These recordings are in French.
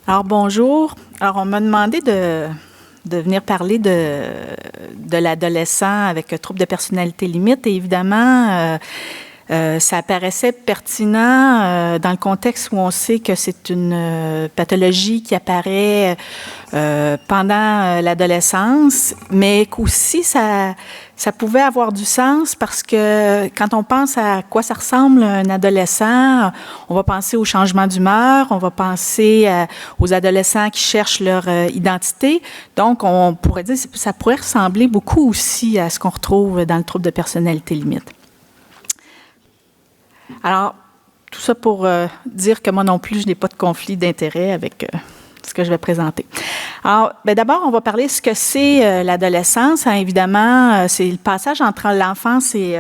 Alors, bonjour. Alors, on m'a demandé de venir parler de l'adolescent avec trouble de personnalité limite. Et évidemment, ça paraissait pertinent dans le contexte où on sait que c'est une pathologie qui apparaît pendant l'adolescence, mais qu'aussi ça pouvait avoir du sens parce que quand on pense à quoi ça ressemble un adolescent, on va penser au changement d'humeur, on va penser aux adolescents qui cherchent leur identité. Donc, on pourrait dire que ça pourrait ressembler beaucoup aussi à ce qu'on retrouve dans le trouble de personnalité limite. Alors, tout ça pour dire que moi non plus, je n'ai pas de conflit d'intérêt avec ce que je vais présenter. Alors, d'abord, on va parler de ce que c'est l'adolescence. Hein, évidemment, c'est le passage entre l'enfance et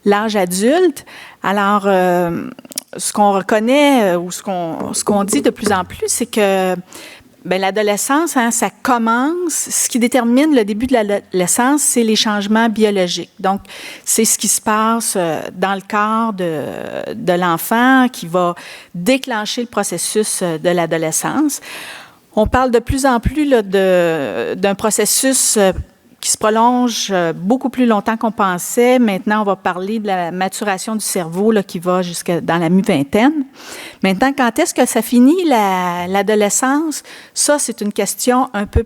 l'âge adulte. Alors, ce qu'on reconnaît ou ce qu'on dit de plus en plus, c'est que l'adolescence, hein, ça commence. Ce qui détermine le début de l'adolescence, c'est les changements biologiques. Donc, c'est ce qui se passe dans le corps de l'enfant qui va déclencher le processus de l'adolescence. On parle de plus en plus d'un processus qui se prolonge beaucoup plus longtemps qu'on pensait. Maintenant, on va parler de la maturation du cerveau là, qui va jusqu'à dans la mi-vingtaine. Maintenant, quand est-ce que ça finit l'adolescence? Ça, c'est une question un peu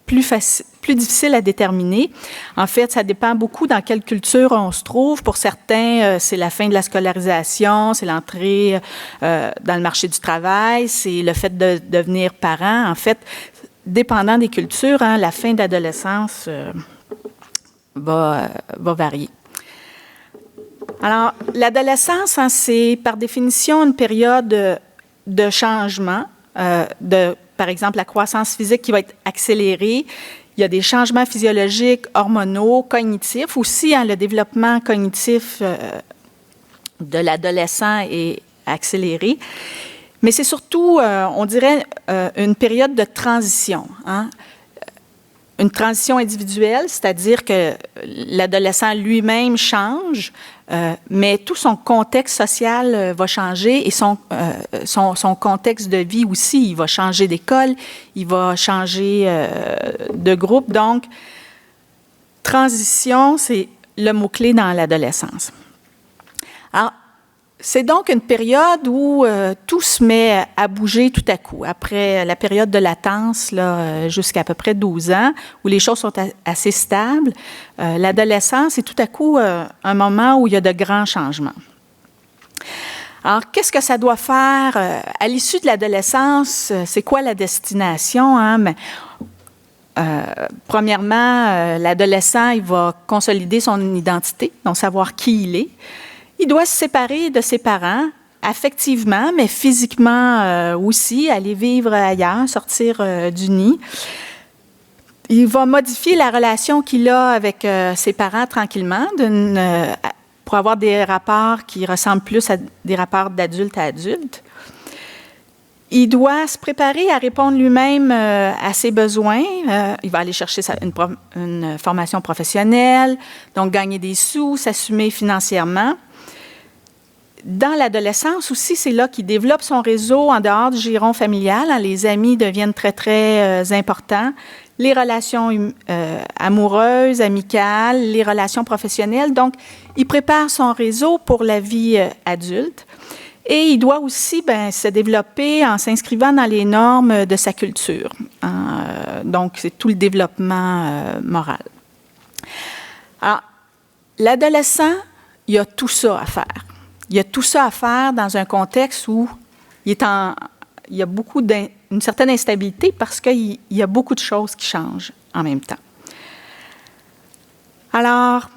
plus difficile à déterminer. En fait, ça dépend beaucoup dans quelle culture on se trouve. Pour certains, c'est la fin de la scolarisation, c'est l'entrée dans le marché du travail, c'est le fait de devenir parent. En fait, dépendant des cultures, hein, la fin de l'adolescence va varier. Alors, l'adolescence, hein, c'est par définition une période de changement, par exemple, la croissance physique qui va être accélérée. Il y a des changements physiologiques, hormonaux, cognitifs. Aussi, hein, le développement cognitif de l'adolescent est accéléré. Mais c'est surtout, on dirait, une période de transition. Hein? Une transition individuelle, c'est-à-dire que l'adolescent lui-même change, mais tout son contexte social va changer et son contexte de vie aussi. Il va changer d'école, il va changer de groupe. Donc, transition, c'est le mot-clé dans l'adolescence. Alors, c'est donc une période où tout se met à bouger tout à coup. Après la période de latence, jusqu'à à peu près 12 ans, où les choses sont assez stables, l'adolescence est tout à coup un moment où il y a de grands changements. Alors, qu'est-ce que ça doit faire? À l'issue de l'adolescence, c'est quoi la destination? Hein? Premièrement, l'adolescent, il va consolider son identité, donc savoir qui il est. Il doit se séparer de ses parents, affectivement, mais physiquement aussi, aller vivre ailleurs, sortir du nid. Il va modifier la relation qu'il a avec ses parents tranquillement pour avoir des rapports qui ressemblent plus à des rapports d'adulte à adulte. Il doit se préparer à répondre lui-même à ses besoins. Il va aller chercher une formation professionnelle, donc gagner des sous, s'assumer financièrement. Dans l'adolescence aussi, c'est là qu'il développe son réseau en dehors du giron familial. Hein, les amis deviennent très, très importants. Les relations amoureuses, amicales, les relations professionnelles. Donc, il prépare son réseau pour la vie adulte. Et il doit aussi se développer en s'inscrivant dans les normes de sa culture. Donc, c'est tout le développement moral. Alors, l'adolescent, il y a tout ça à faire. Il y a tout ça à faire dans un contexte où il y a une certaine instabilité parce qu'il y a beaucoup de choses qui changent en même temps. Alors,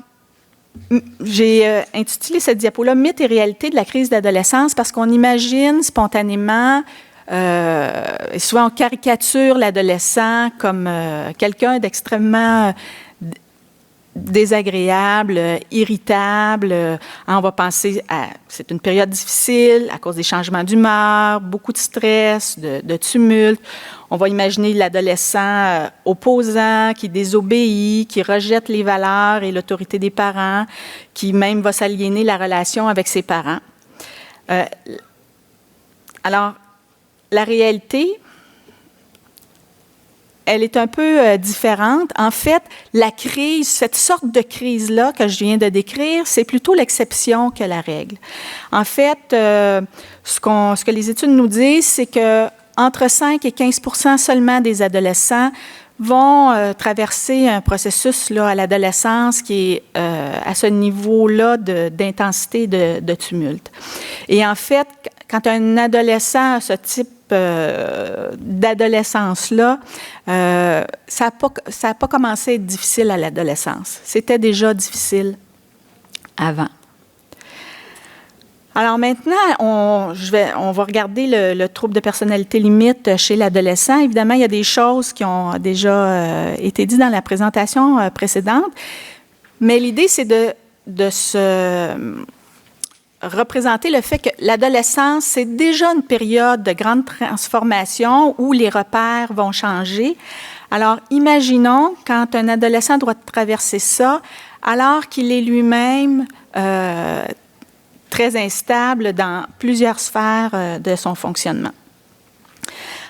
j'ai intitulé cette diapo-là « Mythe et réalité de la crise d'adolescence » parce qu'on imagine spontanément, et souvent on caricature l'adolescent comme quelqu'un d'extrêmement désagréable, irritable. On va penser à... C'est une période difficile à cause des changements d'humeur, beaucoup de stress, de tumulte. On va imaginer l'adolescent opposant, qui désobéit, qui rejette les valeurs et l'autorité des parents, qui même va s'aliéner la relation avec ses parents. Alors, la réalité, elle est un peu différente. En fait, la crise, cette sorte de crise-là que je viens de décrire, c'est plutôt l'exception que la règle. En fait, ce que les études nous disent, c'est que entre 5 et 15 % seulement des adolescents vont traverser un processus là, à l'adolescence qui est à ce niveau-là d'intensité de tumulte. Et en fait, quand un adolescent a ce type d'adolescence-là, ça n'a pas commencé à être difficile à l'adolescence. C'était déjà difficile avant. Alors maintenant, on va regarder le trouble de personnalité limite chez l'adolescent. Évidemment, il y a des choses qui ont déjà été dites dans la présentation précédente, mais l'idée, c'est de se représenter le fait que l'adolescence, c'est déjà une période de grande transformation où les repères vont changer. Alors, imaginons quand un adolescent doit traverser ça, alors qu'il est lui-même très instable dans plusieurs sphères de son fonctionnement.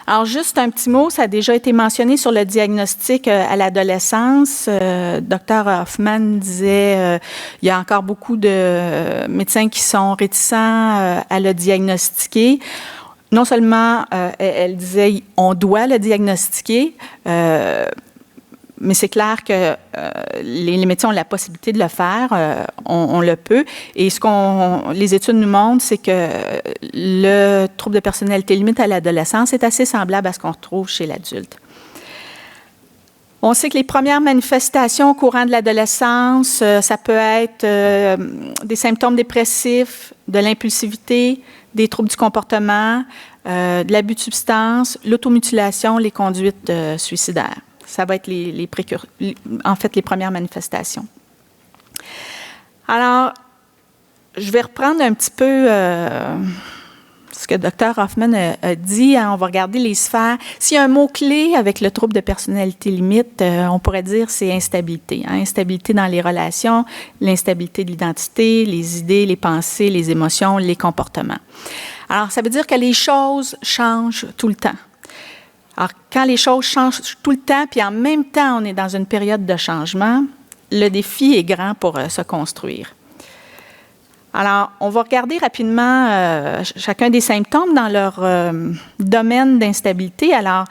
Alors, juste un petit mot, ça a déjà été mentionné sur le diagnostic à l'adolescence. Dr. Hoffman disait il y a encore beaucoup de médecins qui sont réticents à le diagnostiquer. Non seulement, elle disait on doit le diagnostiquer, mais c'est clair que les médecins ont la possibilité de le faire, on le peut. Et les études nous montrent, c'est que le trouble de personnalité limite à l'adolescence est assez semblable à ce qu'on retrouve chez l'adulte. On sait que les premières manifestations au courant de l'adolescence, ça peut être des symptômes dépressifs, de l'impulsivité, des troubles du comportement, de l'abus de substances, l'automutilation, les conduites suicidaires. Ça va être les premières manifestations. Alors, je vais reprendre un petit peu ce que Dr. Hoffman a dit. On va regarder les sphères. S'il y a un mot-clé avec le trouble de personnalité limite, on pourrait dire c'est instabilité. Instabilité dans les relations, l'instabilité de l'identité, les idées, les pensées, les émotions, les comportements. Alors, ça veut dire que les choses changent tout le temps. Alors, quand les choses changent tout le temps, puis en même temps, on est dans une période de changement, le défi est grand pour se construire. Alors, on va regarder rapidement chacun des symptômes dans leur domaine d'instabilité. Alors,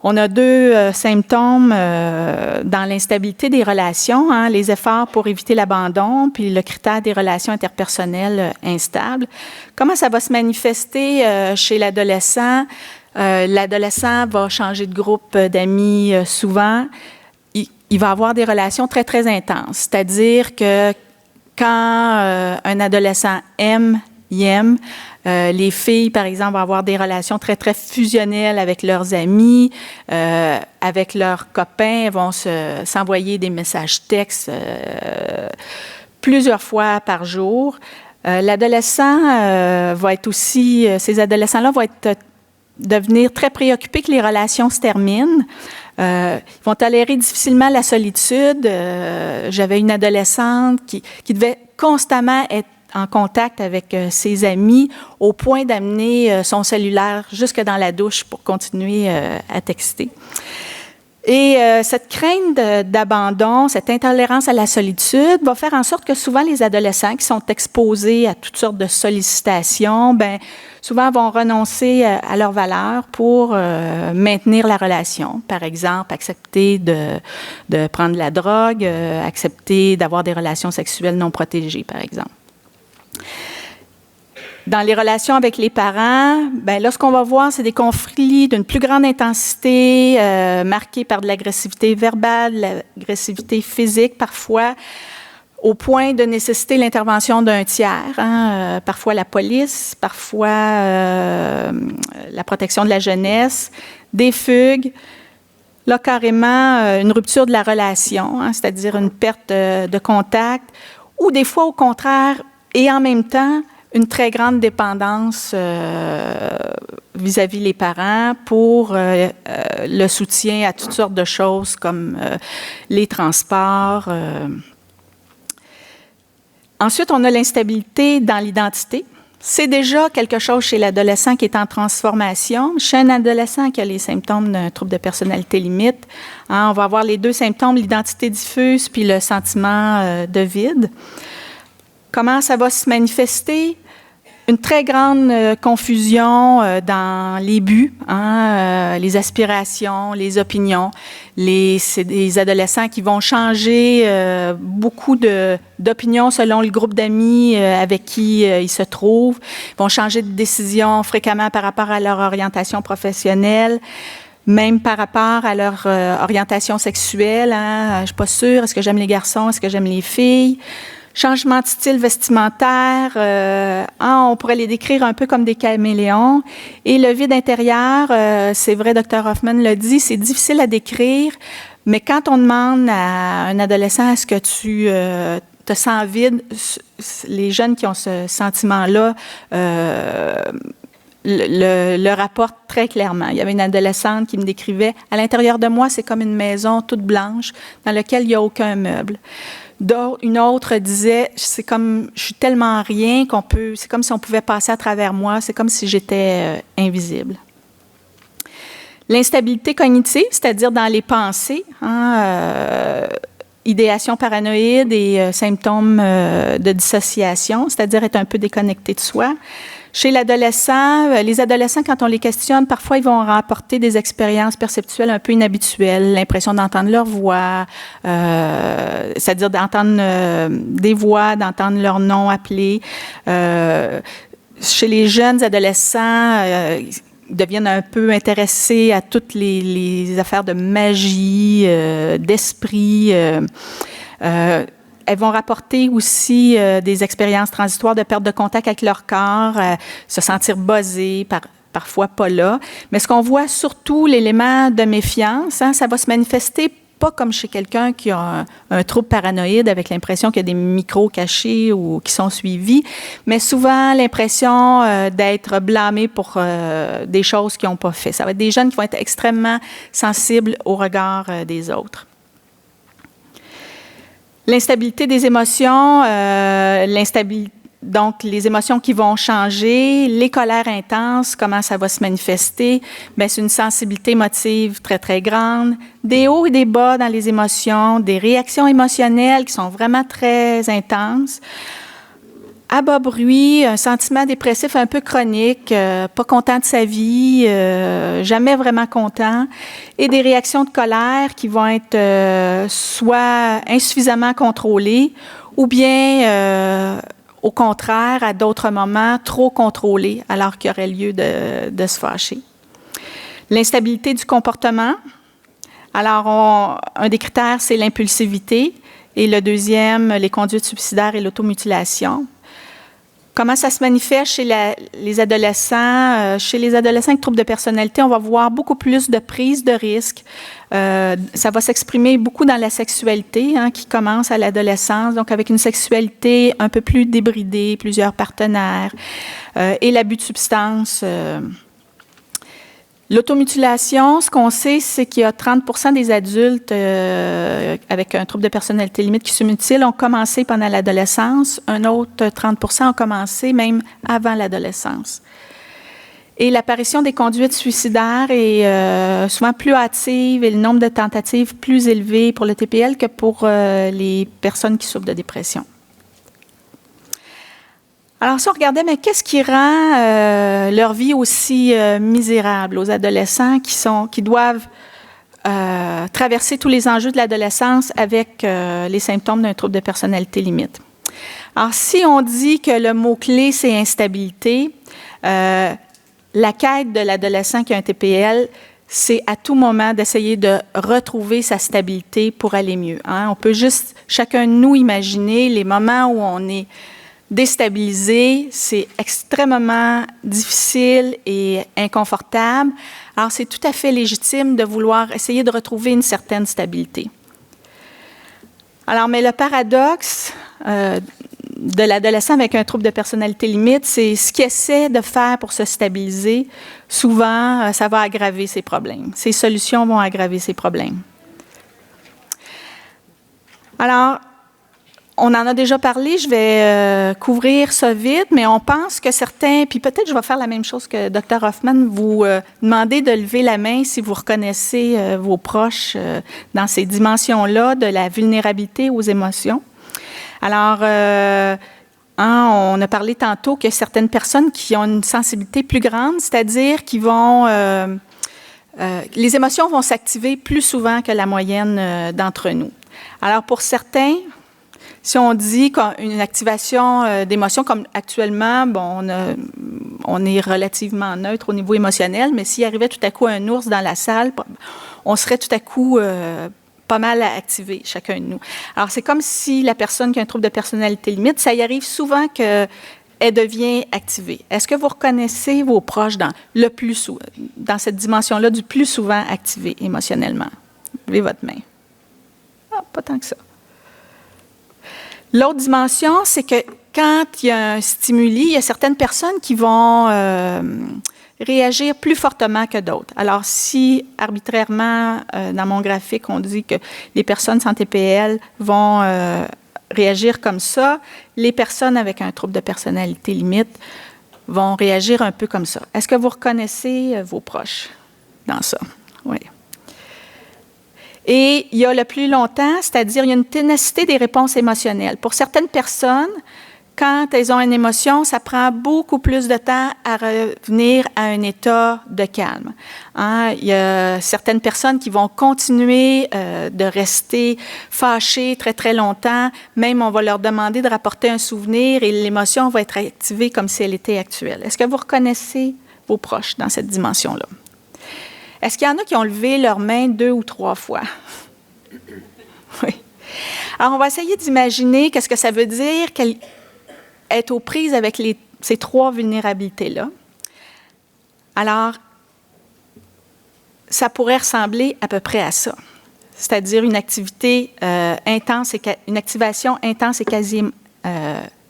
on a deux symptômes dans l'instabilité des relations, les efforts pour éviter l'abandon, puis le critère des relations interpersonnelles instables. Comment ça va se manifester chez l'adolescent? L'adolescent va changer de groupe d'amis souvent. Il va avoir des relations très, très intenses. C'est-à-dire que quand un adolescent aime, il aime. Les filles, par exemple, vont avoir des relations très, très fusionnelles avec leurs amis, avec leurs copains. Elles vont s'envoyer des messages textes plusieurs fois par jour. L'adolescent va être aussi... ces adolescents-là vont devenir très préoccupés que les relations se terminent. Ils vont tolérer difficilement la solitude. J'avais une adolescente qui devait constamment être en contact avec ses amis au point d'amener son cellulaire jusque dans la douche pour continuer à texter. Et cette crainte d'abandon, cette intolérance à la solitude va faire en sorte que souvent les adolescents qui sont exposés à toutes sortes de sollicitations, souvent vont renoncer à leurs valeurs pour maintenir la relation. Par exemple, accepter de prendre de la drogue, accepter d'avoir des relations sexuelles non protégées, par exemple. Dans les relations avec les parents, là, ce qu'on va voir, c'est des conflits d'une plus grande intensité, marqués par de l'agressivité verbale, de l'agressivité physique parfois, au point de nécessiter l'intervention d'un tiers, parfois la police, parfois la protection de la jeunesse, des fugues, là, carrément une rupture de la relation, c'est-à-dire une perte de contact, ou des fois, au contraire, et en même temps, une très grande dépendance vis-à-vis les parents pour le soutien à toutes sortes de choses comme les transports. Ensuite, on a l'instabilité dans l'identité. c'est déjà quelque chose chez l'adolescent qui est en transformation. Chez un adolescent qui a les symptômes d'un trouble de personnalité limite, on va avoir les deux symptômes, l'identité diffuse puis le sentiment de vide. Comment ça va se manifester? Une très grande confusion dans les buts, les aspirations, les opinions. C'est des adolescents qui vont changer beaucoup d'opinions selon le groupe d'amis avec qui ils se trouvent. Ils vont changer de décision fréquemment par rapport à leur orientation professionnelle, même par rapport à leur orientation sexuelle. Je ne suis pas sûre, est-ce que j'aime les garçons, est-ce que j'aime les filles? Changement de style vestimentaire, on pourrait les décrire un peu comme des caméléons. Et le vide intérieur, c'est vrai, Dr. Hoffman l'a dit, c'est difficile à décrire, mais quand on demande à un adolescent, est-ce que tu te sens vide, les jeunes qui ont ce sentiment-là le rapportent très clairement. Il y avait une adolescente qui me décrivait, à l'intérieur de moi, c'est comme une maison toute blanche dans laquelle il n'y a aucun meuble. Une autre disait, c'est comme, je suis tellement rien c'est comme si on pouvait passer à travers moi, c'est comme si j'étais invisible. L'instabilité cognitive, c'est-à-dire dans les pensées, idéation paranoïde et symptômes de dissociation, c'est-à-dire être un peu déconnecté de soi. Chez l'adolescent, les adolescents, quand on les questionne, parfois, ils vont rapporter des expériences perceptuelles un peu inhabituelles, l'impression d'entendre leur voix, c'est-à-dire d'entendre des voix, d'entendre leur nom appelé. Chez les jeunes adolescents, ils deviennent un peu intéressés à toutes les affaires de magie, d'esprit. Elles vont rapporter aussi des expériences transitoires de perte de contact avec leur corps, se sentir buzzé, parfois pas là. Mais ce qu'on voit surtout, l'élément de méfiance, ça va se manifester pas comme chez quelqu'un qui a un trouble paranoïde avec l'impression qu'il y a des micros cachés ou qui sont suivis, mais souvent l'impression d'être blâmé pour des choses qu'ils n'ont pas fait. Ça va être des jeunes qui vont être extrêmement sensibles au regard des autres. L'instabilité des émotions, donc les émotions qui vont changer, les colères intenses, comment ça va se manifester? Bien, c'est une sensibilité émotive très, très grande, des hauts et des bas dans les émotions, des réactions émotionnelles qui sont vraiment très intenses, à bas bruit, un sentiment dépressif un peu chronique, pas content de sa vie, jamais vraiment content, et des réactions de colère qui vont être soit insuffisamment contrôlées ou bien, au contraire, à d'autres moments, trop contrôlées alors qu'il y aurait lieu de se fâcher. L'instabilité du comportement. Alors, un des critères, c'est l'impulsivité, et le deuxième, les conduites suicidaires et l'automutilation. Comment ça se manifeste chez les adolescents? Chez les adolescents avec troubles de personnalité, on va voir beaucoup plus de prise de risque. Ça va s'exprimer beaucoup dans la sexualité qui commence à l'adolescence, donc avec une sexualité un peu plus débridée, plusieurs partenaires, et l'abus de substances. L'automutilation, ce qu'on sait, c'est qu'il y a 30% des adultes avec un trouble de personnalité limite qui se mutilent ont commencé pendant l'adolescence. Un autre 30% ont commencé même avant l'adolescence. Et l'apparition des conduites suicidaires est souvent plus hâtive et le nombre de tentatives plus élevé pour le TPL que pour les personnes qui souffrent de dépression. Alors, si on regardait, mais qu'est-ce qui rend leur vie aussi misérable aux adolescents qui doivent traverser tous les enjeux de l'adolescence avec les symptômes d'un trouble de personnalité limite? Alors, si on dit que le mot-clé, c'est instabilité, la quête de l'adolescent qui a un TPL, c'est à tout moment d'essayer de retrouver sa stabilité pour aller mieux. On peut juste, chacun de nous, imaginer les moments où on est déstabilisé, c'est extrêmement difficile et inconfortable. Alors, c'est tout à fait légitime de vouloir essayer de retrouver une certaine stabilité. Alors, mais le paradoxe de l'adolescent avec un trouble de personnalité limite, c'est ce qu'il essaie de faire pour se stabiliser. Souvent, ça va aggraver ses problèmes. Ses solutions vont aggraver ses problèmes. Alors, on en a déjà parlé, je vais couvrir ça vite, mais on pense que certains, puis peut-être je vais faire la même chose que Dr. Hoffman, vous demander de lever la main si vous reconnaissez vos proches dans ces dimensions-là de la vulnérabilité aux émotions. Alors, on a parlé tantôt que certaines personnes qui ont une sensibilité plus grande, c'est-à-dire qui vont... les émotions vont s'activer plus souvent que la moyenne d'entre nous. Alors, pour certains, si on dit qu'une activation d'émotions, comme actuellement, bon, on est relativement neutre au niveau émotionnel, mais s'il arrivait tout à coup un ours dans la salle, on serait tout à coup pas mal activé, chacun de nous. Alors, c'est comme si la personne qui a un trouble de personnalité limite, ça y arrive souvent qu'elle devient activée. Est-ce que vous reconnaissez vos proches dans cette dimension-là du plus souvent activé émotionnellement? Levez votre main. Ah, pas tant que ça. L'autre dimension, c'est que quand il y a un stimuli, il y a certaines personnes qui vont réagir plus fortement que d'autres. Alors, si arbitrairement, dans mon graphique, on dit que les personnes sans TPL vont réagir comme ça, les personnes avec un trouble de personnalité limite vont réagir un peu comme ça. Est-ce que vous reconnaissez vos proches dans ça? Oui. Et il y a le plus longtemps, c'est-à-dire il y a une ténacité des réponses émotionnelles. Pour certaines personnes, quand elles ont une émotion, ça prend beaucoup plus de temps à revenir à un état de calme. Il y a certaines personnes qui vont continuer de rester fâchées très, très longtemps. Même, on va leur demander de rapporter un souvenir et l'émotion va être activée comme si elle était actuelle. Est-ce que vous reconnaissez vos proches dans cette dimension-là? Est-ce qu'il y en a qui ont levé leurs mains 2 ou 3 fois? Oui. Alors, on va essayer d'imaginer qu'est-ce que ça veut dire être aux prises avec ces 3 vulnérabilités-là. Alors, ça pourrait ressembler à peu près à ça, c'est-à-dire une activité intense, une activation intense et quasi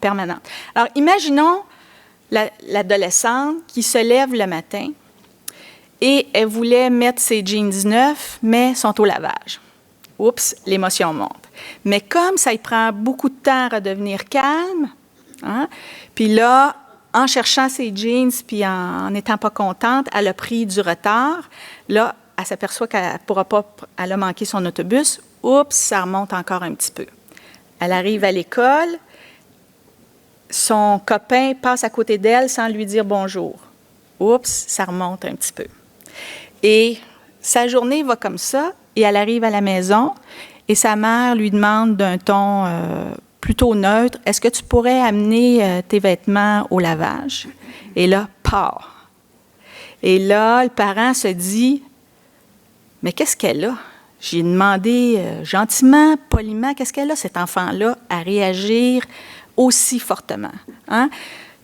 permanente. Alors, imaginons l'adolescente qui se lève le matin et elle voulait mettre ses jeans neufs, mais sont au lavage. Oups, l'émotion monte. Mais comme ça y prend beaucoup de temps à redevenir calme, puis là, en cherchant ses jeans, puis en n'étant pas contente, elle a pris du retard. Là, elle s'aperçoit qu'elle ne pourra pas, elle a manqué son autobus. Oups, ça remonte encore un petit peu. Elle arrive à l'école, son copain passe à côté d'elle sans lui dire bonjour. Oups, ça remonte un petit peu. Et sa journée va comme ça, et elle arrive à la maison, et sa mère lui demande d'un ton plutôt neutre, « Est-ce que tu pourrais amener tes vêtements au lavage? » Et là, part. Et là, le parent se dit, « Mais qu'est-ce qu'elle a? » J'ai demandé gentiment, poliment, qu'est-ce qu'elle a, cet enfant-là, à réagir aussi fortement.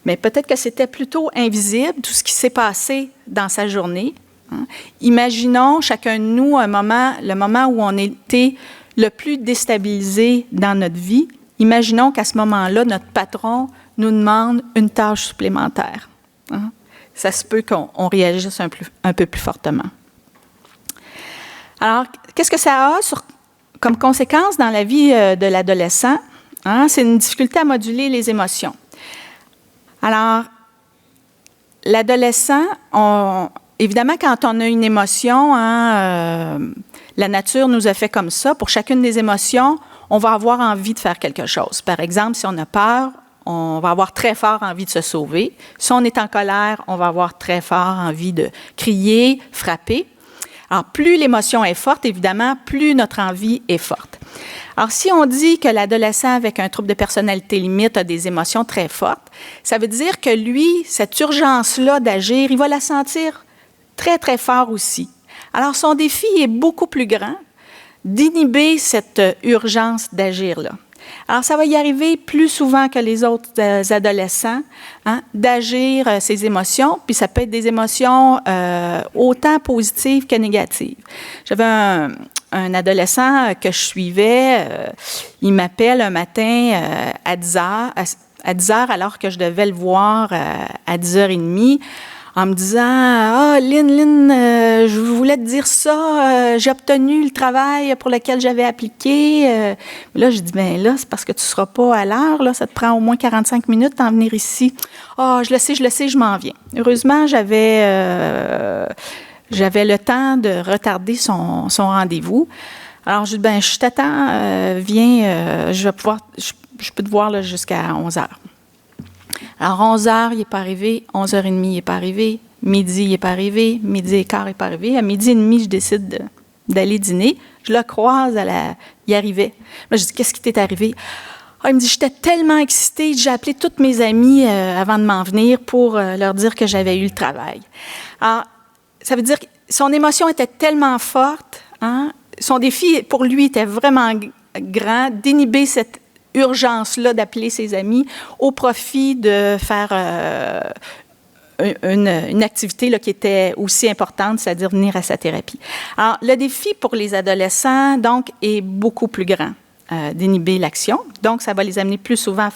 Mais peut-être que c'était plutôt invisible, tout ce qui s'est passé dans sa journée. Imaginons chacun de nous le moment où on était le plus déstabilisé dans notre vie. Imaginons qu'à ce moment-là, notre patron nous demande une tâche supplémentaire. Ça se peut qu'on réagisse un peu plus fortement. Alors, qu'est-ce que ça a comme conséquence dans la vie de l'adolescent? C'est une difficulté à moduler les émotions. Alors, l'adolescent, évidemment, quand on a une émotion, la nature nous a fait comme ça. Pour chacune des émotions, on va avoir envie de faire quelque chose. Par exemple, si on a peur, on va avoir très fort envie de se sauver. Si on est en colère, on va avoir très fort envie de crier, frapper. Alors, plus l'émotion est forte, évidemment, plus notre envie est forte. Alors, si on dit que l'adolescent avec un trouble de personnalité limite a des émotions très fortes, ça veut dire que lui, cette urgence-là d'agir, il va la sentir très, très fort aussi. Alors, son défi est beaucoup plus grand d'inhiber cette urgence d'agir-là. Alors, ça va y arriver plus souvent que les autres adolescents, d'agir ses émotions, puis ça peut être des émotions autant positives que négatives. J'avais un adolescent que je suivais, il m'appelle un matin à 10 heures alors que je devais le voir à 10h30, en me disant « Ah, Lynn, je voulais te dire ça, j'ai obtenu le travail pour lequel j'avais appliqué. » Là, je dis « Ben là, c'est parce que tu ne seras pas à l'heure, là, ça te prend au moins 45 minutes d'en venir ici. »« Ah, je le sais, je m'en viens. » Heureusement, j'avais le temps de retarder son rendez-vous. Alors, je dis « Ben, je t'attends, viens, je peux te voir là, jusqu'à 11 heures. » Alors, 11 heures, il n'est pas arrivé. 11h30, il n'est pas arrivé. Midi, il n'est pas arrivé. Midi et quart, il n'est pas arrivé. À midi et demi, je décide d'aller dîner. Je le croise, il arrivait. Là, je dis, qu'est-ce qui t'est arrivé? Ah, il me dit, j'étais tellement excitée. J'ai appelé toutes mes amies avant de m'en venir pour leur dire que j'avais eu le travail. Alors, ça veut dire que son émotion était tellement forte. Hein? Son défi, pour lui, était vraiment grand, d'inhiber cette urgence-là d'appeler ses amis au profit de faire une activité là, qui était aussi importante, c'est-à-dire venir à sa thérapie. Alors, le défi pour les adolescents, donc, est beaucoup plus grand d'inhiber l'action. Donc, ça va les amener plus souvent à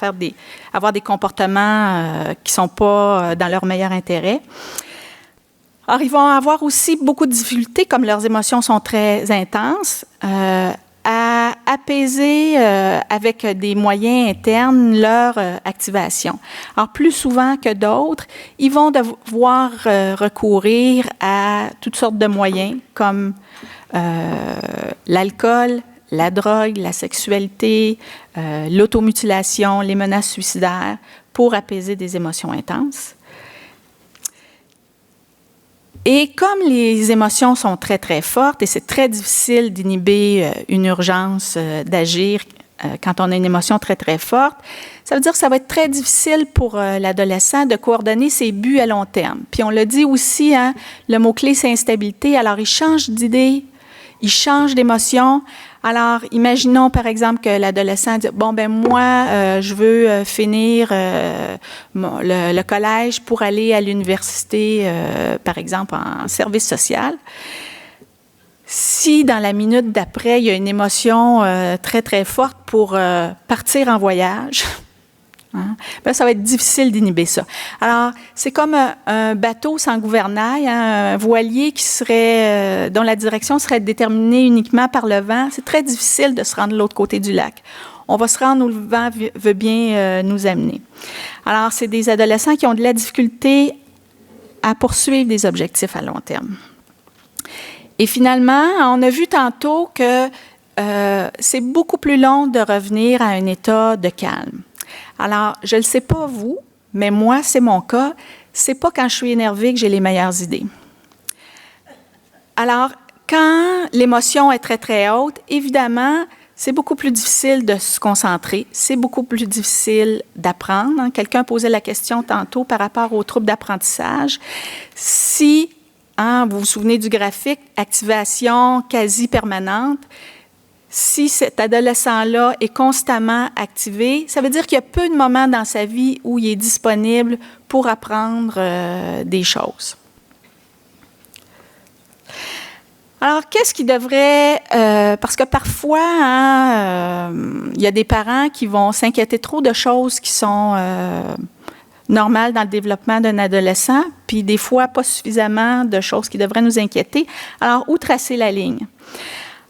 avoir des comportements qui ne sont pas dans leur meilleur intérêt. Alors, ils vont avoir aussi beaucoup de difficultés, comme leurs émotions sont très intenses, à apaiser avec des moyens internes leur activation. Alors, plus souvent que d'autres, ils vont devoir recourir à toutes sortes de moyens comme l'alcool, la drogue, la sexualité, l'automutilation, les menaces suicidaires pour apaiser des émotions intenses. Et comme les émotions sont très, très fortes et c'est très difficile d'inhiber une urgence d'agir quand on a une émotion très, très forte, ça veut dire que ça va être très difficile pour l'adolescent de coordonner ses buts à long terme. Puis on l'a dit aussi, hein, le mot-clé, c'est instabilité. Alors, il change d'idée, il change d'émotion. Alors, imaginons, par exemple, que l'adolescent dit « Bon, ben moi, je veux finir le collège pour aller à l'université, par exemple, en service social. » Si, dans la minute d'après, il y a une émotion très, très forte pour partir en voyage, hein, ben, ça va être difficile d'inhiber ça. Alors, c'est comme un bateau sans gouvernail, hein, un voilier qui serait, dont la direction serait déterminée uniquement par le vent. C'est très difficile de se rendre de l'autre côté du lac. On va se rendre où le vent veut bien nous amener. Alors, c'est des adolescents qui ont de la difficulté à poursuivre des objectifs à long terme. Et finalement, on a vu tantôt que c'est beaucoup plus long de revenir à un état de calme. Alors, je ne le sais pas vous, mais moi, c'est mon cas. C'est pas quand je suis énervée que j'ai les meilleures idées. Alors, quand l'émotion est très, très haute, évidemment, c'est beaucoup plus difficile de se concentrer. C'est beaucoup plus difficile d'apprendre. Hein. Quelqu'un posait la question tantôt par rapport aux troubles d'apprentissage. Si, hein, vous vous souvenez du graphique, activation quasi permanente, si cet adolescent-là est constamment activé, ça veut dire qu'il y a peu de moments dans sa vie où il est disponible pour apprendre des choses. Alors, qu'est-ce qui devrait... parce que parfois, hein, il y a des parents qui vont s'inquiéter trop de choses qui sont normales dans le développement d'un adolescent, puis des fois, pas suffisamment de choses qui devraient nous inquiéter. Alors, où tracer la ligne?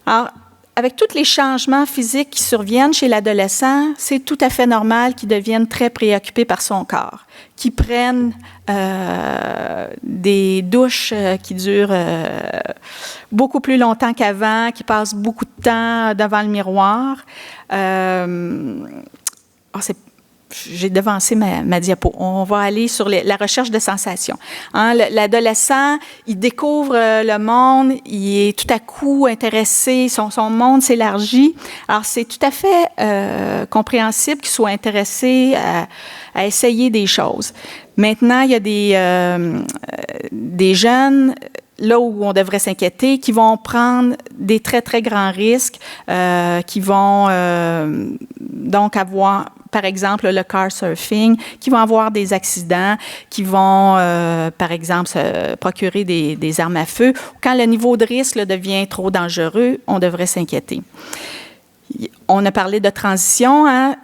Alors, avec tous les changements physiques qui surviennent chez l'adolescent, c'est tout à fait normal qu'il devienne très préoccupé par son corps, qu'il prenne des douches qui durent beaucoup plus longtemps qu'avant, qu'il passe beaucoup de temps devant le miroir. J'ai devancé ma diapo. On va aller sur la recherche de sensations. Hein, l'adolescent, il découvre le monde, il est tout à coup intéressé, son monde s'élargit. Alors, c'est tout à fait compréhensible qu'il soit intéressé à essayer des choses. Maintenant, il y a des jeunes, là où on devrait s'inquiéter, qui vont prendre des très, très grands risques, qui vont donc avoir, par exemple, le car surfing, qui vont avoir des accidents, qui vont, par exemple, se procurer des armes à feu. Quand le niveau de risque là, devient trop dangereux, on devrait s'inquiéter. On a parlé de transition. Hein?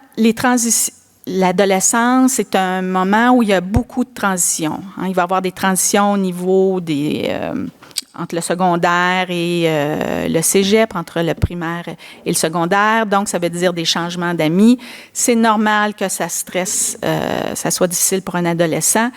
l'adolescence est un moment où il y a beaucoup de transitions. Il va y avoir des transitions au niveau entre le secondaire et le cégep, entre le primaire et le secondaire. Donc, ça veut dire des changements d'amis. C'est normal que ça stresse, ça soit difficile pour un adolescent.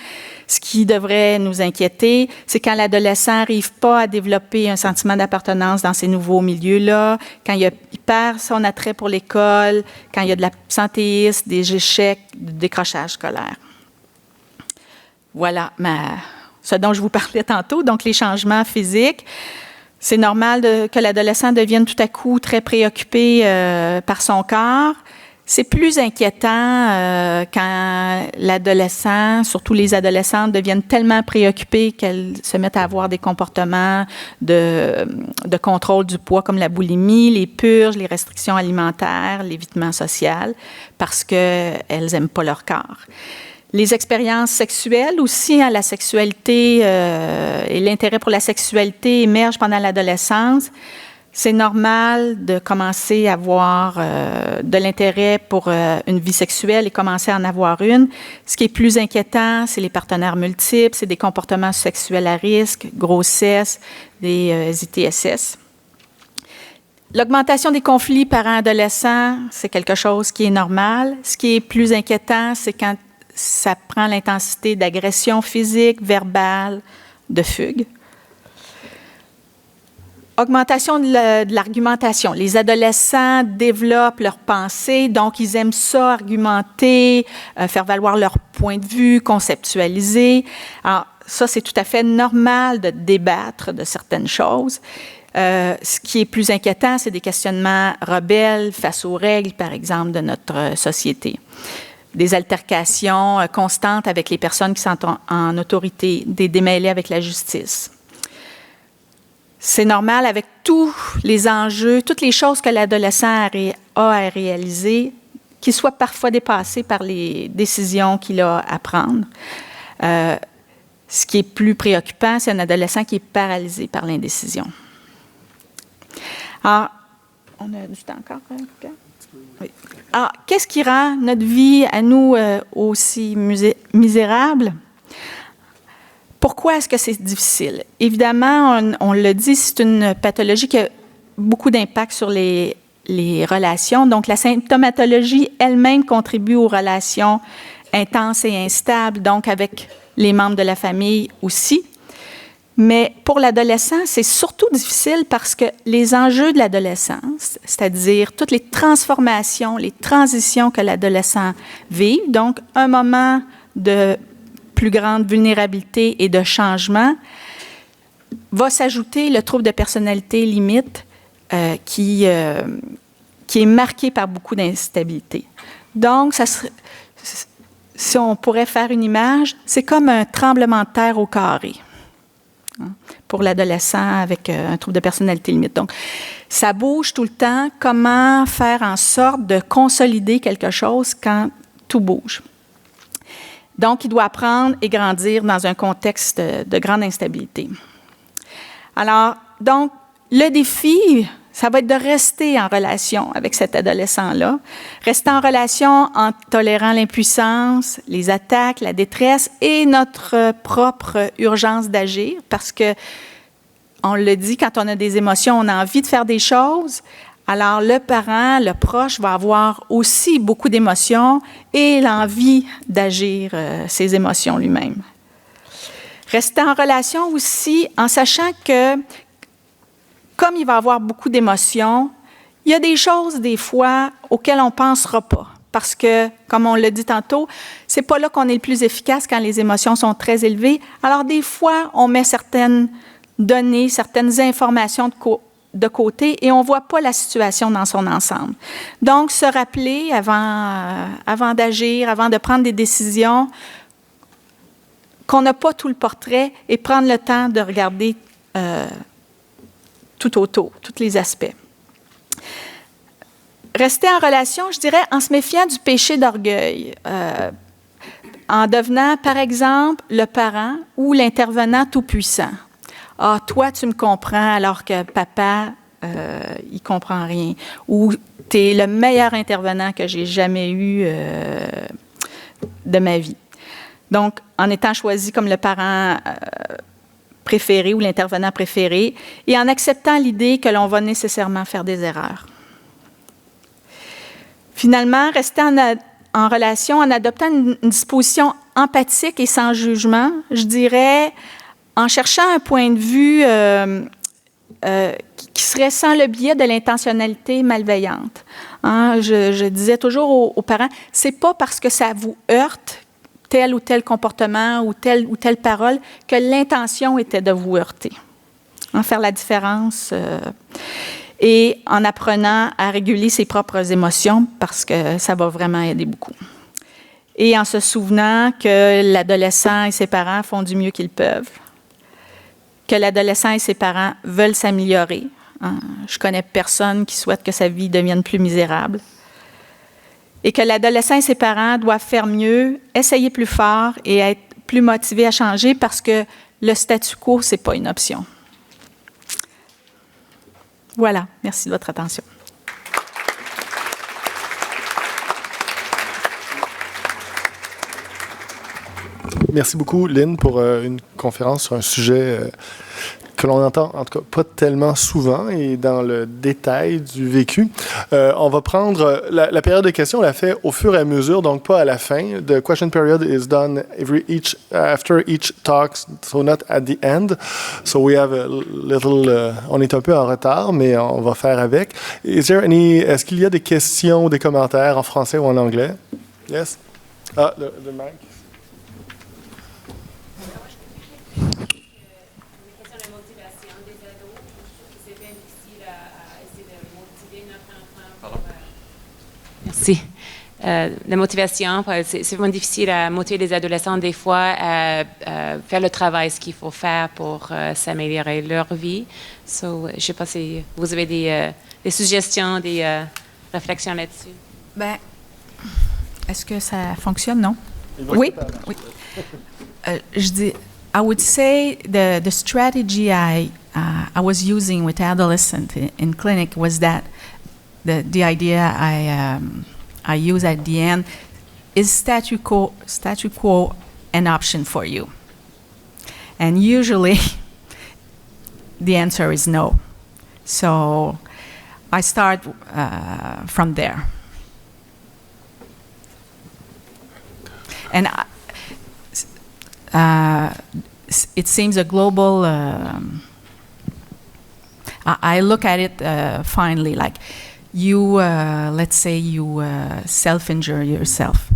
Ce qui devrait nous inquiéter, c'est quand l'adolescent n'arrive pas à développer un sentiment d'appartenance dans ces nouveaux milieux-là, quand il perd son attrait pour l'école, quand il y a de l'absentéisme, des échecs, du décrochage scolaire. Voilà ce dont je vous parlais tantôt, donc les changements physiques. C'est normal que l'adolescent devienne tout à coup très préoccupé par son corps. C'est plus inquiétant quand l'adolescent, surtout les adolescentes, deviennent tellement préoccupées qu'elles se mettent à avoir des comportements de contrôle du poids comme la boulimie, les purges, les restrictions alimentaires, l'évitement social, parce qu'elles n'aiment pas leur corps. Les expériences sexuelles aussi, la sexualité et l'intérêt pour la sexualité émergent pendant l'adolescence. C'est normal de commencer à avoir de l'intérêt pour une vie sexuelle et commencer à en avoir une. Ce qui est plus inquiétant, c'est les partenaires multiples, c'est des comportements sexuels à risque, grossesse, des ITSS. L'augmentation des conflits parents-adolescents, c'est quelque chose qui est normal. Ce qui est plus inquiétant, c'est quand ça prend l'intensité d'agression physique, verbale, de fugue. Augmentation de l'argumentation. Les adolescents développent leurs pensées, donc ils aiment ça, argumenter, faire valoir leur point de vue, conceptualiser. Alors, ça, c'est tout à fait normal de débattre de certaines choses. Ce qui est plus inquiétant, c'est des questionnements rebelles face aux règles, par exemple, de notre société. Des altercations constantes avec les personnes qui sont en autorité, des démêlés avec la justice. C'est normal avec tous les enjeux, toutes les choses que l'adolescent a à réaliser, qu'il soit parfois dépassé par les décisions qu'il a à prendre. Ce qui est plus préoccupant, c'est un adolescent qui est paralysé par l'indécision. Alors, on a du temps encore, hein? Oui. Alors, qu'est-ce qui rend notre vie à nous aussi misérable? Pourquoi est-ce que c'est difficile? Évidemment, on l'a dit, c'est une pathologie qui a beaucoup d'impact sur les relations. Donc, la symptomatologie elle-même contribue aux relations intenses et instables, donc avec les membres de la famille aussi. Mais pour l'adolescent, c'est surtout difficile parce que les enjeux de l'adolescence, c'est-à-dire toutes les transformations, les transitions que l'adolescent vit, donc un moment de plus grande vulnérabilité et de changement, va s'ajouter le trouble de personnalité limite qui est marqué par beaucoup d'instabilité. Donc, si on pourrait faire une image, c'est comme un tremblement de terre au carré pour l'adolescent avec un trouble de personnalité limite. Donc, ça bouge tout le temps. Comment faire en sorte de consolider quelque chose quand tout bouge? Donc, il doit apprendre et grandir dans un contexte de grande instabilité. Alors, donc, le défi, ça va être de rester en relation avec cet adolescent-là, rester en relation en tolérant l'impuissance, les attaques, la détresse et notre propre urgence d'agir, parce que, on le dit, quand on a des émotions, on a envie de faire des choses. Alors, le parent, le proche, va avoir aussi beaucoup d'émotions et l'envie d'agir ses émotions lui-même. Rester en relation aussi en sachant que, comme il va avoir beaucoup d'émotions, il y a des choses, des fois, auxquelles on ne pensera pas. Parce que, comme on l'a dit tantôt, c'est pas là qu'on est le plus efficace quand les émotions sont très élevées. Alors, des fois, on met certaines données, certaines informations de côté et on ne voit pas la situation dans son ensemble. Donc, se rappeler avant d'agir, avant de prendre des décisions, qu'on n'a pas tout le portrait et prendre le temps de regarder tout autour, tous les aspects. Rester en relation, je dirais, en se méfiant du péché d'orgueil, en devenant, par exemple, le parent ou l'intervenant tout-puissant. « Ah, toi, tu me comprends alors que papa il ne comprend rien. Ou tu es le meilleur intervenant que j'ai jamais eu de ma vie. Donc, en étant choisi comme le parent préféré ou l'intervenant préféré, et en acceptant l'idée que l'on va nécessairement faire des erreurs. Finalement, rester en relation en adoptant une disposition empathique et sans jugement, je dirais, en cherchant un point de vue qui serait sans le biais de l'intentionnalité malveillante. Hein, je disais toujours aux parents, c'est pas parce que ça vous heurte tel ou tel comportement ou telle parole que l'intention était de vous heurter. Hein, faire la différence et en apprenant à réguler ses propres émotions parce que ça va vraiment aider beaucoup. Et en se souvenant que l'adolescent et ses parents font du mieux qu'ils peuvent, que l'adolescent et ses parents veulent s'améliorer. Hein. Je connais personne qui souhaite que sa vie devienne plus misérable. Et que l'adolescent et ses parents doivent faire mieux, essayer plus fort et être plus motivés à changer parce que le statu quo, ce n'est pas une option. Voilà, merci de votre attention. Merci beaucoup, Lynn, pour une conférence sur un sujet que l'on entend, en tout cas, pas tellement souvent et dans le détail du vécu. On va prendre la période de questions, on la fait au fur et à mesure, donc pas à la fin. The question period is done after each talk, so not at the end. So we have a little, on est un peu en retard, mais on va faire avec. Est-ce qu'il y a des questions ou des commentaires en français ou en anglais? Yes? Ah, le mic. Merci. La motivation, c'est vraiment difficile à motiver les adolescents des fois à faire le travail, ce qu'il faut faire pour s'améliorer leur vie. Je ne sais pas si vous avez des suggestions, des réflexions là-dessus. Ben, est-ce que ça fonctionne, non? Oui. Je dis, I would say the strategy I was using with adolescents in clinic was that the idea I use at the end is statu quo an option for you? And usually the answer is no. So I start from there. And it seems a global, I look at it finally, like you, let's say you self-injure yourself.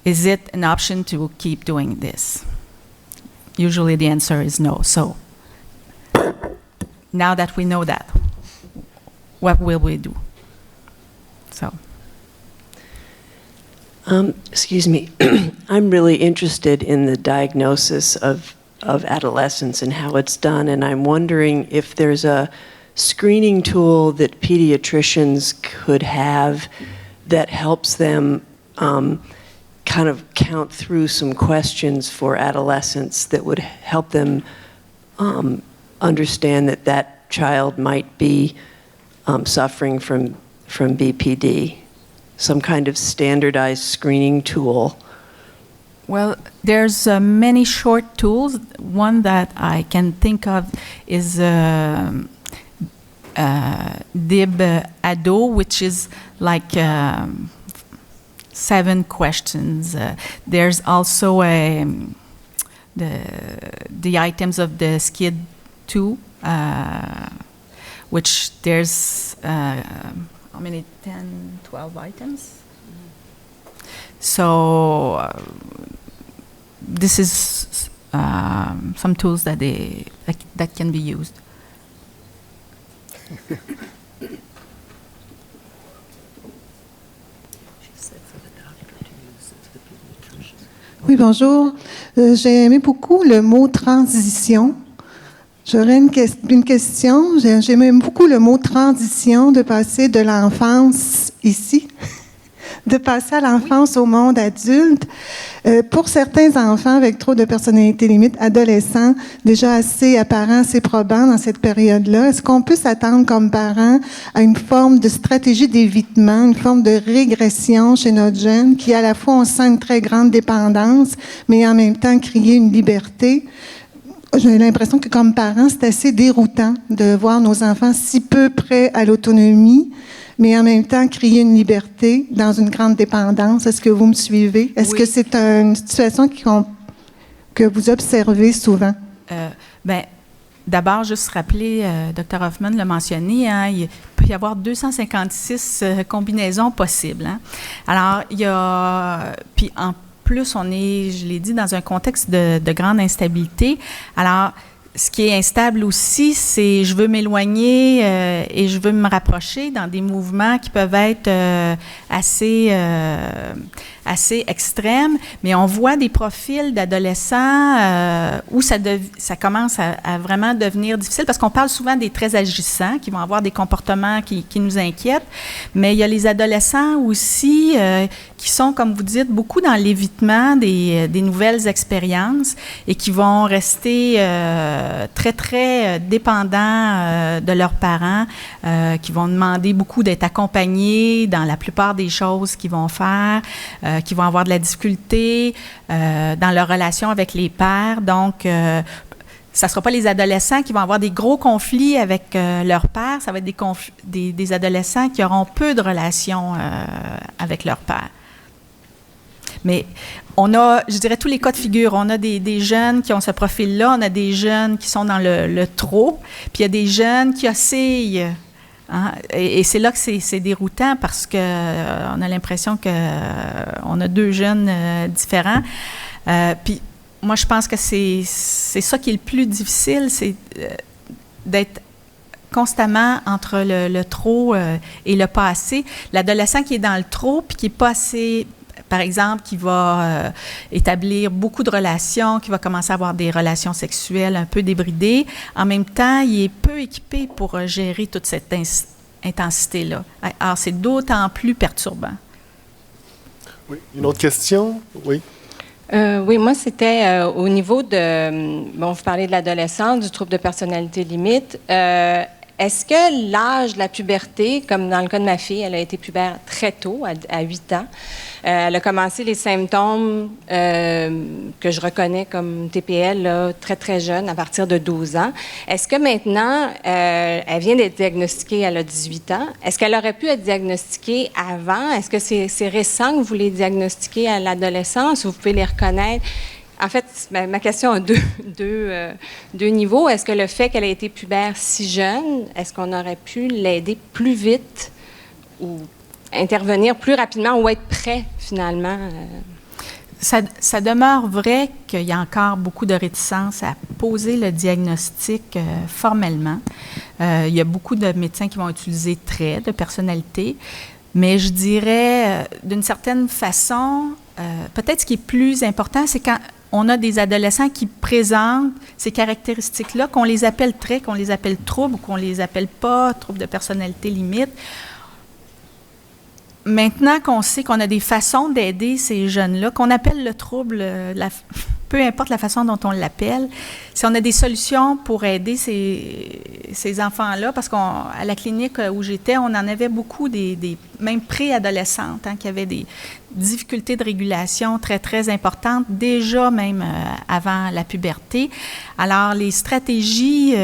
Is it an option to keep doing this? Usually the answer is no. So now that we know that, what will we do? So. Excuse me. I'm really interested in the diagnosis of adolescence and how it's done, and I'm wondering if there's a screening tool that pediatricians could have that helps them kind of count through some questions for adolescents that would help them understand that that child might be suffering from BPD. Some kind of standardized screening tool. Well, there's many short tools. One that I can think of is DIB Ado, which is like 7 questions. There's also the items of the SCID 2, which there's how many? 10, 12 items? So this is some tools that can be used. Oui, bonjour. J'ai aimé beaucoup le mot transition. J'aurais une question. J'aime beaucoup le mot transition, de passer de l'enfance ici, de passer à l'enfance au monde adulte. Pour certains enfants avec trop de personnalité limite, adolescents, déjà assez apparents, assez probants dans cette période-là, est-ce qu'on peut s'attendre comme parents à une forme de stratégie d'évitement, une forme de régression chez notre jeune qui, à la fois, on sent une très grande dépendance, mais en même temps, crier une liberté? J'ai l'impression que comme parents, c'est assez déroutant de voir nos enfants si peu près à l'autonomie, mais en même temps crier une liberté dans une grande dépendance. Est-ce que vous me suivez? Est-ce que c'est une situation que vous observez souvent? D'abord, juste rappeler, Dr. Hoffman l'a mentionné, hein, il peut y avoir 256 combinaisons possibles. Hein. Alors, il y a... Puis en plus, on est, je l'ai dit, dans un contexte de grande instabilité. Alors, ce qui est instable aussi, c'est je veux m'éloigner et je veux me rapprocher dans des mouvements qui peuvent être assez extrêmes, mais on voit des profils d'adolescents où ça commence à vraiment devenir difficile parce qu'on parle souvent des très agissants qui vont avoir des comportements qui nous inquiètent, mais il y a les adolescents aussi qui sont, comme vous dites, beaucoup dans l'évitement des nouvelles expériences et qui vont rester très, très dépendants de leurs parents, qui vont demander beaucoup d'être accompagnés dans la plupart des choses qu'ils vont faire, qui vont avoir de la difficulté dans leur relation avec les pairs. Donc, ça ne sera pas les adolescents qui vont avoir des gros conflits avec leurs pairs, ça va être des adolescents qui auront peu de relations avec leurs pairs. Mais on a, je dirais, tous les cas de figure. On a des jeunes qui ont ce profil-là, on a des jeunes qui sont dans le trop, puis il y a des jeunes qui oscillent. Hein? Et c'est là que c'est déroutant parce qu'on a l'impression qu'on a deux jeunes différents. Puis moi, je pense que c'est ça qui est le plus difficile, c'est d'être constamment entre le trop et le pas assez. L'adolescent qui est dans le trop puis qui n'est pas assez... Par exemple, qui va établir beaucoup de relations, qui va commencer à avoir des relations sexuelles un peu débridées. En même temps, il est peu équipé pour gérer toute cette intensité-là. Alors, c'est d'autant plus perturbant. Oui. Une autre question? Oui. Oui, moi, c'était au niveau de... Bon, vous parlez de l'adolescence, du trouble de personnalité limite. Est-ce que l'âge de la puberté, comme dans le cas de ma fille, elle a été pubère très tôt, à 8 ans. Elle a commencé les symptômes que je reconnais comme TPL là, très, très jeune, à partir de 12 ans. Est-ce que maintenant, elle vient d'être diagnostiquée, elle a 18 ans. Est-ce qu'elle aurait pu être diagnostiquée avant? Est-ce que c'est récent que vous les diagnostiquez à l'adolescence ou vous pouvez les reconnaître? En fait, ma question a deux niveaux. Est-ce que le fait qu'elle ait été pubère si jeune, est-ce qu'on aurait pu l'aider plus vite ou intervenir plus rapidement ou être prêt, finalement? Ça demeure vrai qu'il y a encore beaucoup de réticence à poser le diagnostic formellement. Il y a beaucoup de médecins qui vont utiliser traits de personnalité, mais je dirais, d'une certaine façon, peut-être ce qui est plus important, c'est quand on a des adolescents qui présentent ces caractéristiques-là, qu'on les appelle traits, qu'on les appelle troubles ou qu'on les appelle pas troubles de personnalité limite. Maintenant qu'on sait qu'on a des façons d'aider ces jeunes-là, qu'on appelle le trouble, peu importe la façon dont on l'appelle, si on a des solutions pour aider ces enfants-là, parce qu'à la clinique où j'étais, on en avait beaucoup, même préadolescentes, qui avaient des difficultés de régulation très, très importantes, déjà même avant la puberté. Alors, les stratégies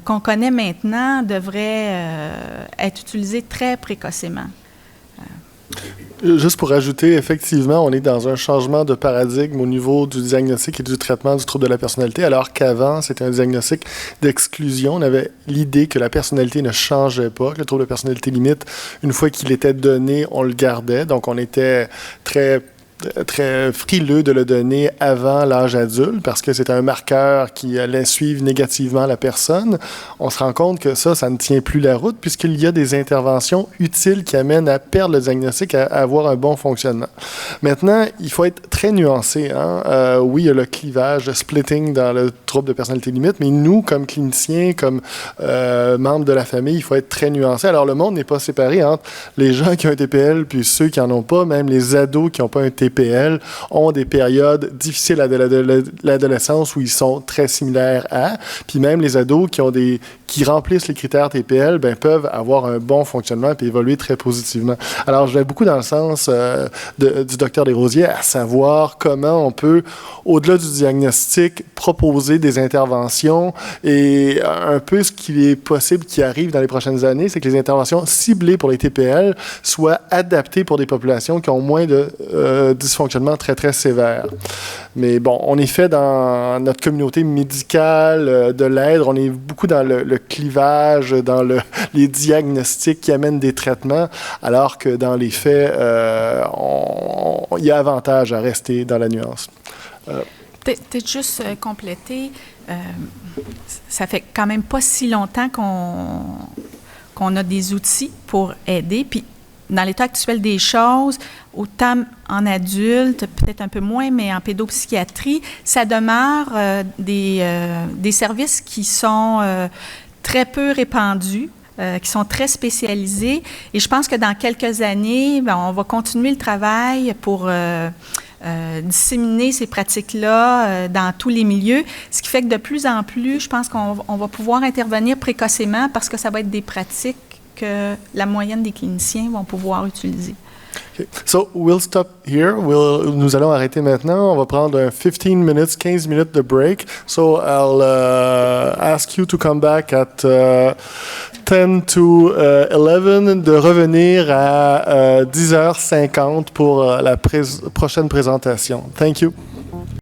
qu'on connaît maintenant devraient être utilisées très précocement. Juste pour ajouter, effectivement, on est dans un changement de paradigme au niveau du diagnostic et du traitement du trouble de la personnalité, alors qu'avant, c'était un diagnostic d'exclusion. On avait l'idée que la personnalité ne changeait pas, que le trouble de personnalité limite, une fois qu'il était donné, on le gardait. Donc, on était très frileux de le donner avant l'âge adulte parce que c'est un marqueur qui allait suivre négativement la personne. On se rend compte que ça ne tient plus la route puisqu'il y a des interventions utiles qui amènent à perdre le diagnostic, à avoir un bon fonctionnement. Maintenant, il faut être très nuancé. Oui, il y a le clivage, le splitting dans le trouble de personnalité limite, mais nous, comme cliniciens, comme membres de la famille, il faut être très nuancé. Alors, le monde n'est pas séparé entre les gens qui ont un TPL puis ceux qui n'en ont pas, même les ados qui n'ont pas un TPL TPL ont des périodes difficiles à l'adolescence où ils sont très similaires à, puis même les ados qui remplissent les critères TPL peuvent avoir un bon fonctionnement et évoluer très positivement. Alors, je vais beaucoup dans le sens du docteur Desrosiers, à savoir comment on peut, au-delà du diagnostic, proposer des interventions et un peu ce qui est possible qui arrive dans les prochaines années, c'est que les interventions ciblées pour les TPL soient adaptées pour des populations qui ont moins de dysfonctionnements très, très sévères. Mais bon, on est fait dans notre communauté médicale de l'aide, on est beaucoup dans le clivage, dans les diagnostics qui amènent des traitements, alors que dans les faits, il y a avantage à rester dans la nuance. Peut-être juste compléter, ça fait quand même pas si longtemps qu'on a des outils pour aider, puis dans l'état actuel des choses, autant en adulte, peut-être un peu moins, mais en pédopsychiatrie, ça demeure des services qui sont très peu répandus, qui sont très spécialisés. Et je pense que dans quelques années, on va continuer le travail pour disséminer ces pratiques-là dans tous les milieux, ce qui fait que de plus en plus, je pense qu'on va pouvoir intervenir précocement parce que ça va être des pratiques que la moyenne des cliniciens vont pouvoir utiliser. Okay. So we'll stop here. Nous allons arrêter maintenant. On va prendre un 15 minutes de break. So I'll ask you to come back at 10 to 11, de revenir à 10h50 pour la prochaine présentation. Thank you.